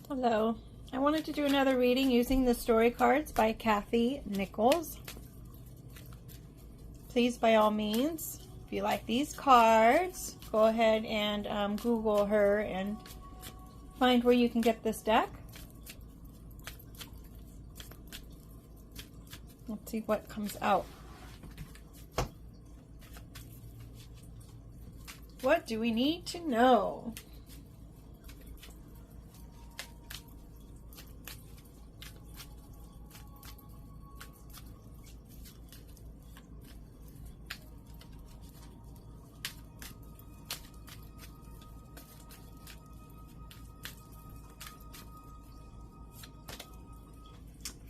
Hello. I wanted to do another reading using the story cards by Kathy Nichols. Please, by all means, if you like these cards, go ahead and Google her and find where you can get this deck. Let's see what comes out. What do we need to know?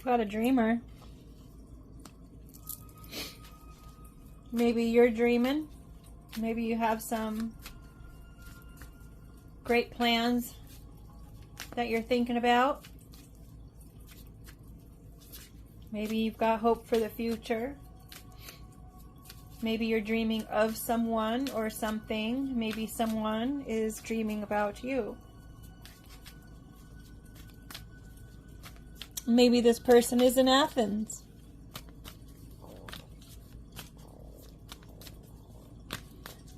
Got a dreamer. Maybe you're dreaming. Maybe you have some great plans that you're thinking about. Maybe you've got hope for the future. Maybe you're dreaming of someone or something. Maybe someone is dreaming about you. Maybe this person is in Athens.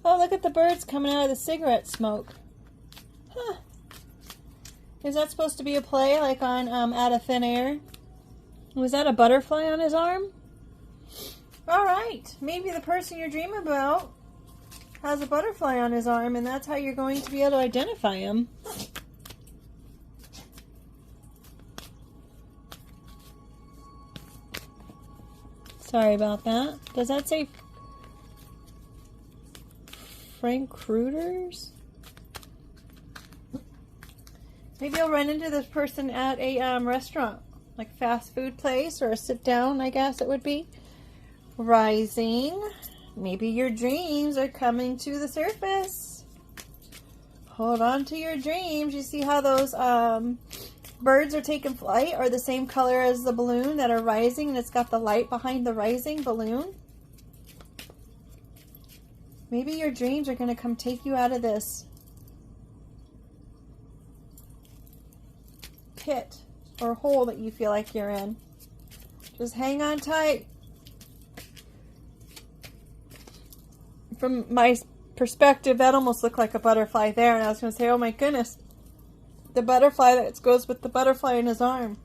Oh, look at the birds coming out of the cigarette smoke. Huh. Is that supposed to be a play like on Out of Thin Air? Was that a butterfly on his arm? Alright, maybe the person you're dreaming about has a butterfly on his arm and that's how you're going to be able to identify him. Sorry about that. Does that say Frank Kruters? Maybe you'll run into this person at a restaurant, like fast food place or a sit down, I guess it would be. Rising. Maybe your dreams are coming to the surface. Hold on to your dreams. You see how those birds are taking flight are the same color as the balloon that are rising, and it's got the light behind the rising balloon. Maybe your dreams are going to come take you out of this pit or hole that you feel like you're in. Just hang on tight. From my perspective, that almost looked like a butterfly there, and I was going to say, oh my goodness, the butterfly that goes with the butterfly in his arm.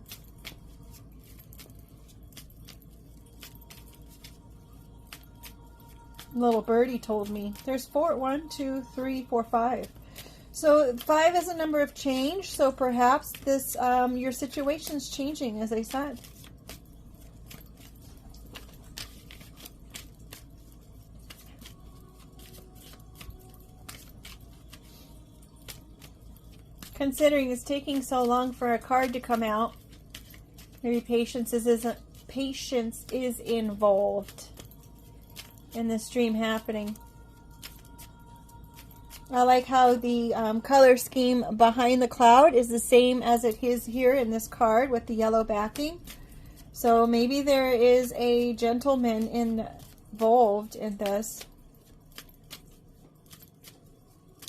Little birdie told me. There's 4, 1, 2, 3, 4, 5. So 5 is a number of change. So perhaps this your situation's changing, as I said. Considering it's taking so long for a card to come out, maybe patience is involved in this dream happening. I like how the color scheme behind the cloud is the same as it is here in this card with the yellow backing. So maybe there is a gentleman involved in this,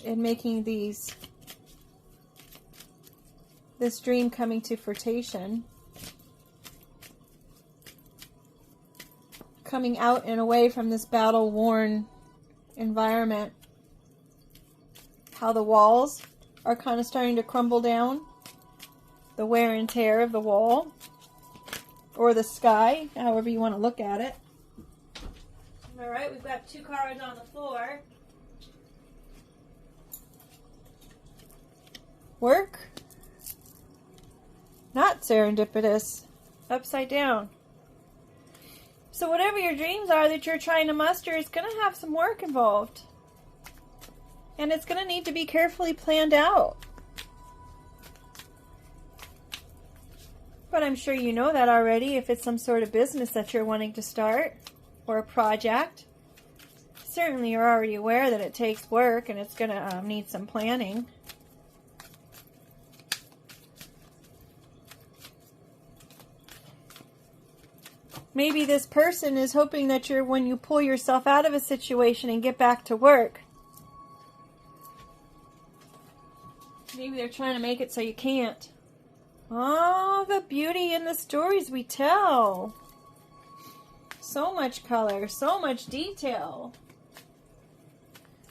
in making this dream coming to fruition. Coming out and away from this battle-worn environment. How the walls are kind of starting to crumble down. The wear and tear of the wall. Or the sky, however you want to look at it. Alright, we've got 2 cards on the floor. Work. Not serendipitous. Upside down. So whatever your dreams are that you're trying to muster is going to have some work involved. And it's going to need to be carefully planned out. But I'm sure you know that already if it's some sort of business that you're wanting to start or a project. Certainly you're already aware that it takes work and it's going to need some planning. Maybe this person is hoping that when you pull yourself out of a situation and get back to work. Maybe they're trying to make it so you can't. Oh, the beauty in the stories we tell. So much color, so much detail.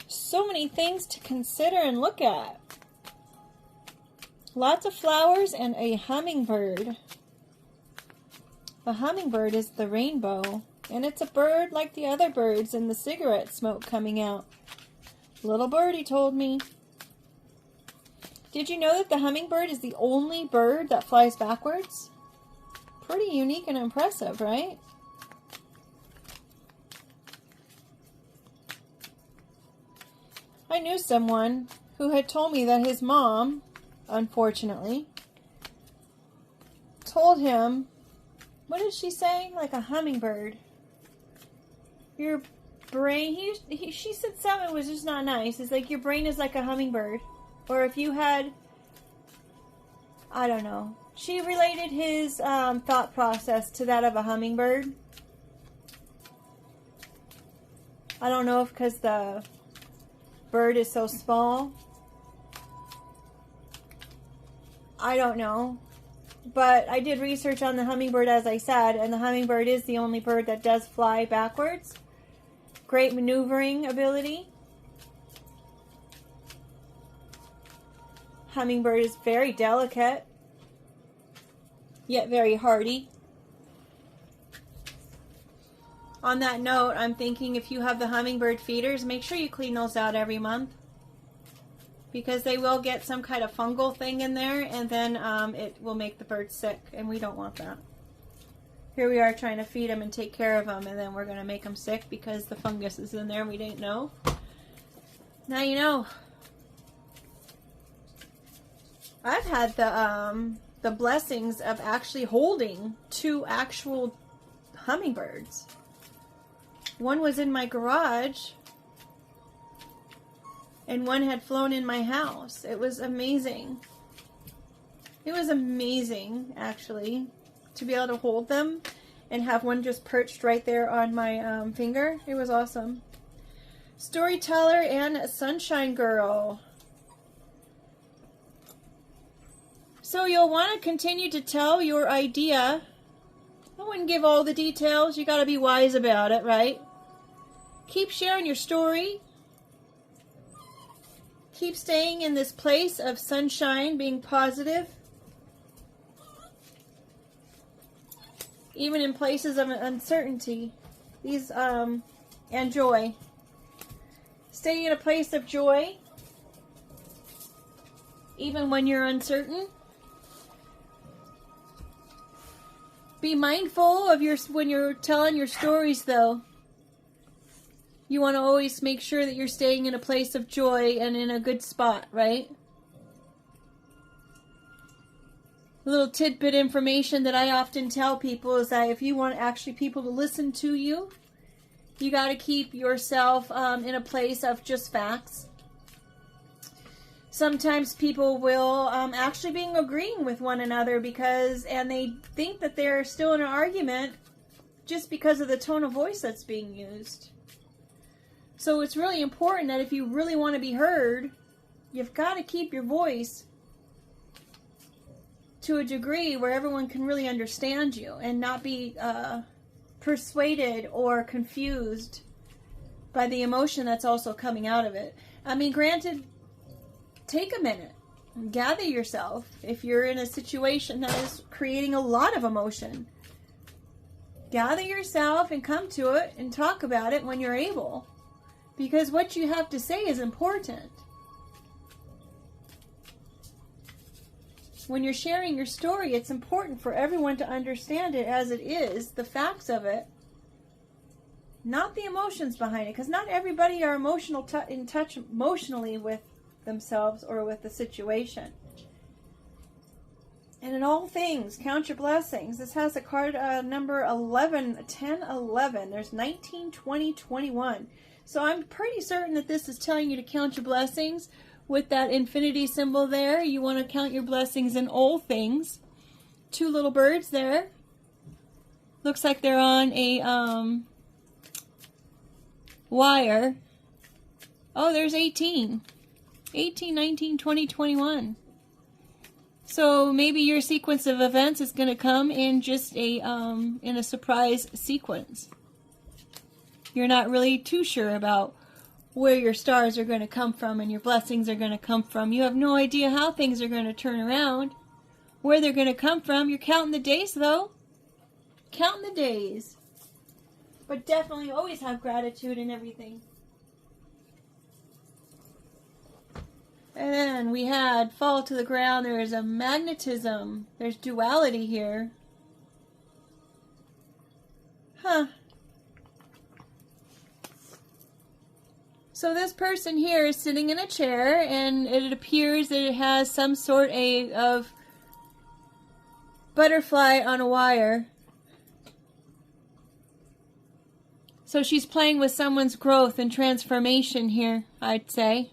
So many things to consider and look at. Lots of flowers and a hummingbird. The hummingbird is the rainbow, and it's a bird like the other birds and the cigarette smoke coming out. Little birdie told me. Did you know that the hummingbird is the only bird that flies backwards? Pretty unique and impressive, right? I knew someone who had told me that his mom, unfortunately, told him, what did she say? Like a hummingbird. Your brain, she said something was just not nice. It's like your brain is like a hummingbird. Or if you had, I don't know. She related his thought process to that of a hummingbird. I don't know if because the bird is so small. I don't know. But I did research on the hummingbird, as I said, and the hummingbird is the only bird that does fly backwards. Great maneuvering ability. Hummingbird is very delicate, yet very hardy. On that note, I'm thinking if you have the hummingbird feeders, make sure you clean those out every month, because they will get some kind of fungal thing in there, and then it will make the bird sick, and we don't want that. Here we are trying to feed them and take care of them, and then we're going to make them sick because the fungus is in there and we didn't know. Now you know. I've had the blessings of actually holding 2 actual hummingbirds. One was in my garage, and one had flown in my house. It was amazing. It was amazing, actually, to be able to hold them and have one just perched right there on my finger. It was awesome. Storyteller and Sunshine Girl. So you'll want to continue to tell your idea. I wouldn't give all the details. You got to be wise about it, right? Keep sharing your story. Keep staying in this place of sunshine, being positive. Even in places of uncertainty. And joy. Staying in a place of joy. Even when you're uncertain. Be mindful of when you're telling your stories, though. You want to always make sure that you're staying in a place of joy and in a good spot, right? A little tidbit information that I often tell people is that if you want actually people to listen to you, you got to keep yourself in a place of just facts. Sometimes people will actually be agreeing with one another and they think that they're still in an argument just because of the tone of voice that's being used. So it's really important that if you really want to be heard, you've got to keep your voice to a degree where everyone can really understand you and not be persuaded or confused by the emotion that's also coming out of it. I mean, granted, take a minute, gather yourself if you're in a situation that is creating a lot of emotion. Gather yourself and come to it and talk about it when you're able, because what you have to say is important. When you're sharing your story, it's important for everyone to understand it as it is, the facts of it, not the emotions behind it, because not everybody are in touch emotionally with themselves or with the situation. And in all things, count your blessings. This has a card number 11, 10, 11. There's 19, 20, 21. So I'm pretty certain that this is telling you to count your blessings. With that infinity symbol there, you want to count your blessings in all things. 2 little birds there. Looks like they're on a wire. Oh, there's 18. 18, 19, 20, 21. So maybe your sequence of events is going to come in just in a surprise sequence. You're not really too sure about where your stars are going to come from and your blessings are going to come from. You have no idea how things are going to turn around, where they're going to come from. You're counting the days, though. Counting the days. But definitely always have gratitude in everything. And then we had fall to the ground. There is a magnetism. There's duality here. Huh. So this person here is sitting in a chair, and it appears that it has some sort of butterfly on a wire. So she's playing with someone's growth and transformation here, I'd say.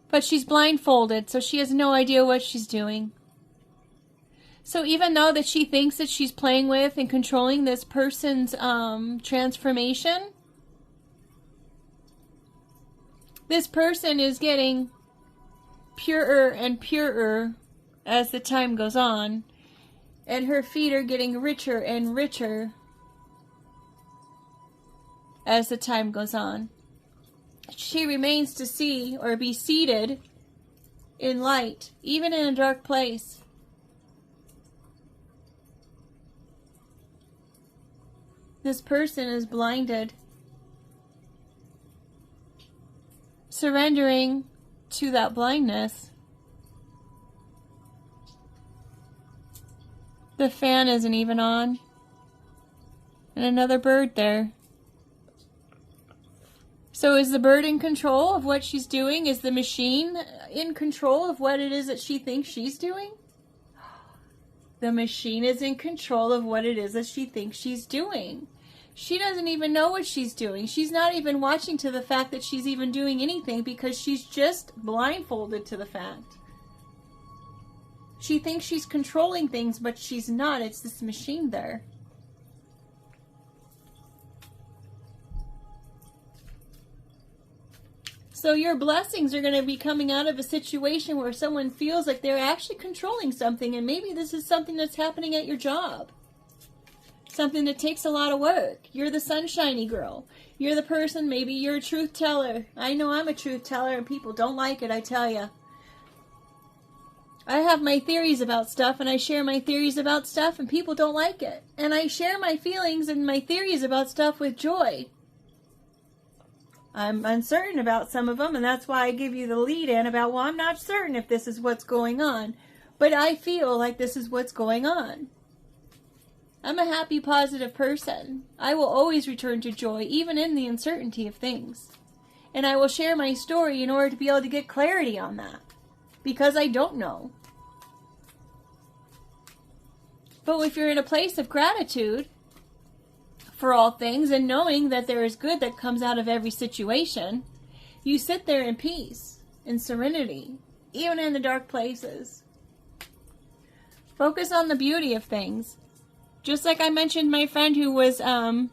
But she's blindfolded, so she has no idea what she's doing. So even though that she thinks that she's playing with and controlling this person's transformation, this person is getting purer and purer as the time goes on, and her feet are getting richer and richer as the time goes on. She remains to see or be seated in light, even in a dark place. This person is blinded, surrendering to that blindness. The fan isn't even on. And another bird there. So is the bird in control of what she's doing? Is the machine in control of what it is that she thinks she's doing? The machine is in control of what it is that she thinks she's doing. She doesn't even know what she's doing. She's not even watching to the fact that she's even doing anything because she's just blindfolded to the fact. She thinks she's controlling things, but she's not. It's this machine there. So your blessings are going to be coming out of a situation where someone feels like they're actually controlling something, and maybe this is something that's happening at your job. Something that takes a lot of work. You're the sunshiny girl. You're the person, maybe you're a truth teller. I know I'm a truth teller and people don't like it, I tell you. I have my theories about stuff, and I share my theories about stuff, and people don't like it. And I share my feelings and my theories about stuff with joy. I'm uncertain about some of them, and that's why I give you the lead in about, well, I'm not certain if this is what's going on, but I feel like this is what's going on. I'm a happy, positive person. I will always return to joy, even in the uncertainty of things. And I will share my story in order to be able to get clarity on that, because I don't know. But if you're in a place of gratitude for all things, and knowing that there is good that comes out of every situation, you sit there in peace, in serenity, even in the dark places. Focus on the beauty of things. Just like I mentioned my friend who was, I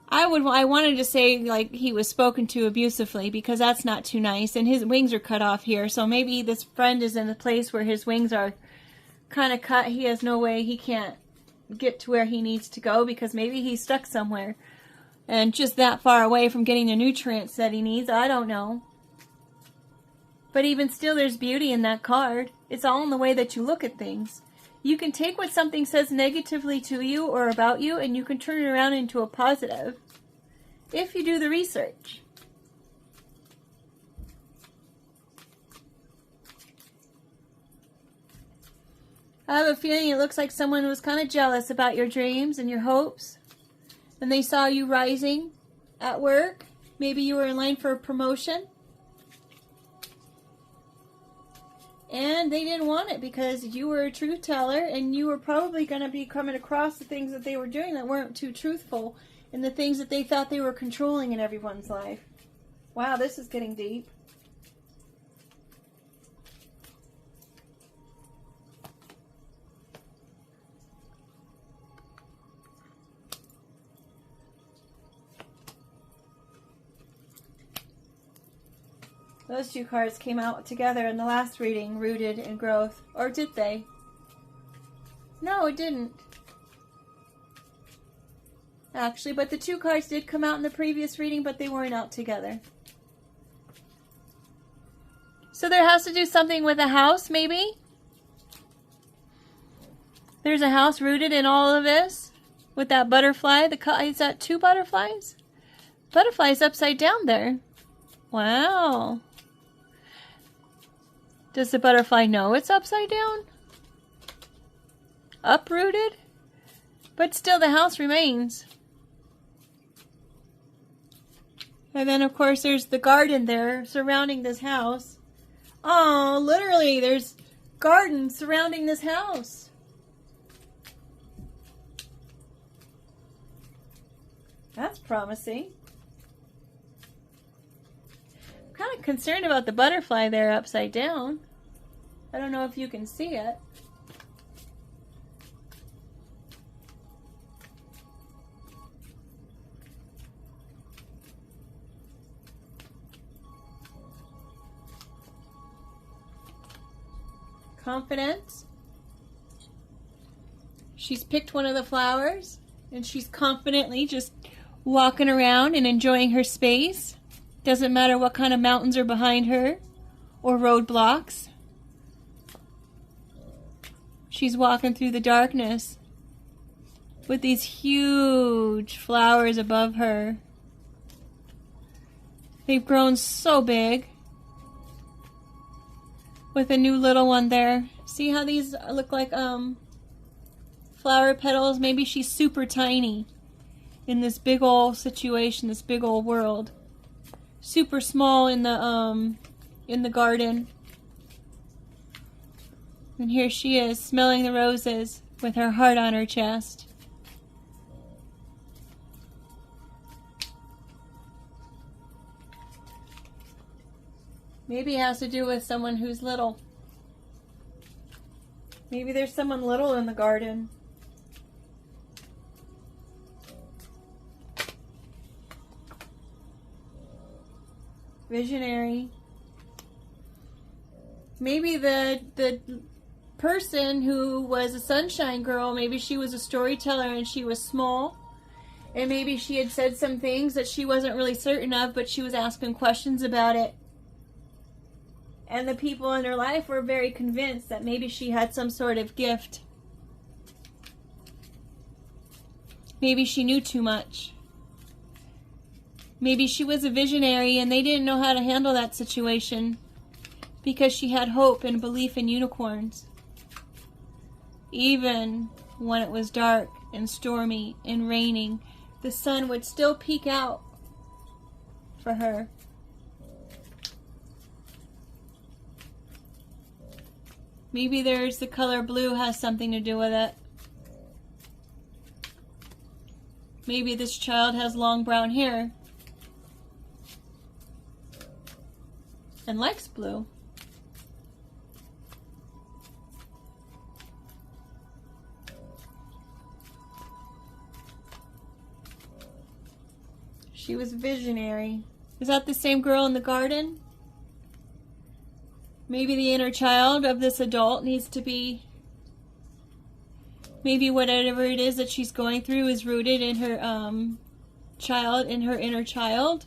wanted to say like he was spoken to abusively, because that's not too nice, and his wings are cut off here, so maybe this friend is in a place where his wings are kind of cut. He has no way, he can't get to where he needs to go, because maybe he's stuck somewhere and just that far away from getting the nutrients that he needs. I don't know. But even still, there's beauty in that card. It's all in the way that you look at things. You can take what something says negatively to you or about you, and you can turn it around into a positive if you do the research. I have a feeling it looks like someone was kind of jealous about your dreams and your hopes, and they saw you rising at work. Maybe you were in line for a promotion, and they didn't want it because you were a truth teller, and you were probably going to be coming across the things that they were doing that weren't too truthful, and the things that they thought they were controlling in everyone's life. Wow, this is getting deep. Those two cards came out together in the last reading, Rooted in Growth. Or did they? No, it didn't. Actually, but the two cards did come out in the previous reading, but they weren't out together. So there has to do something with a house, maybe? There's a house rooted in all of this with that butterfly. Is that two butterflies? Butterfly's upside down there. Wow. Does the butterfly know it's upside down? Uprooted? But still the house remains. And then of course there's the garden there surrounding this house. Oh, literally there's gardens surrounding this house. That's promising. I'm kind of concerned about the butterfly there upside down. I don't know if you can see it. Confidence. She's picked one of the flowers and she's confidently just walking around and enjoying her space. Doesn't matter what kind of mountains are behind her or roadblocks. She's walking through the darkness with these huge flowers above her. They've grown so big. With a new little one there. See how these look like flower petals? Maybe she's super tiny in this big old situation, this big old world. Super small in the garden. And here she is, smelling the roses with her heart on her chest. Maybe it has to do with someone who's little. Maybe there's someone little in the garden. Visionary. Maybe the person who was a sunshine girl, maybe she was a storyteller and she was small. And maybe she had said some things that she wasn't really certain of, but she was asking questions about it. And the people in her life were very convinced that maybe she had some sort of gift. Maybe she knew too much. Maybe she was a visionary and they didn't know how to handle that situation because she had hope and belief in unicorns. Even when it was dark and stormy and raining, the sun would still peek out for her. Maybe there's the color blue has something to do with it. Maybe this child has long brown hair and likes blue. She was visionary. Is that the same girl in the garden? Maybe the inner child of this adult needs to be, maybe whatever it is that she's going through is rooted in her child, in her inner child.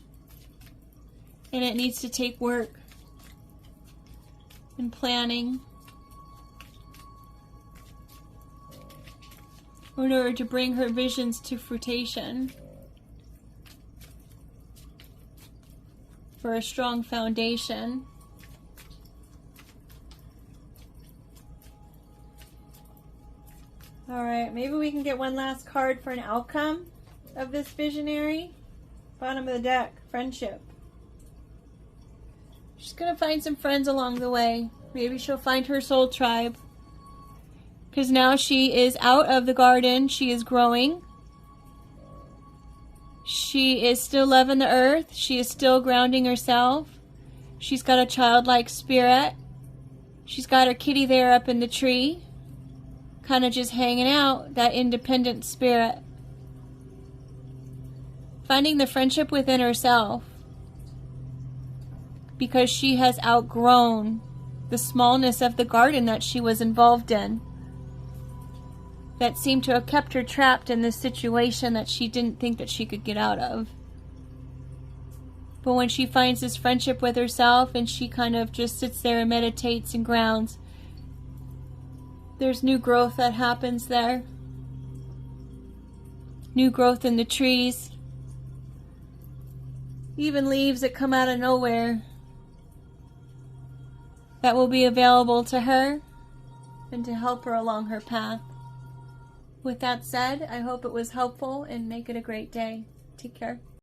And it needs to take work and planning in order to bring her visions to fruition for a strong foundation. Alright, maybe we can get one last card for an outcome of this visionary. Bottom of the deck, friendship. She's going to find some friends along the way. Maybe she'll find her soul tribe. Because now she is out of the garden. She is growing. She is still loving the earth. She is still grounding herself. She's got a childlike spirit. She's got her kitty there up in the tree. Kind of just hanging out, that independent spirit. Finding the friendship within herself. because she has outgrown the smallness of the garden that she was involved in, that seemed to have kept her trapped in this situation that she didn't think that she could get out of. But when she finds this friendship with herself and she kind of just sits there and meditates and grounds, there's new growth that happens there. New growth in the trees. Even leaves that come out of nowhere that will be available to her and to help her along her path. With that said, I hope it was helpful and make it a great day. Take care.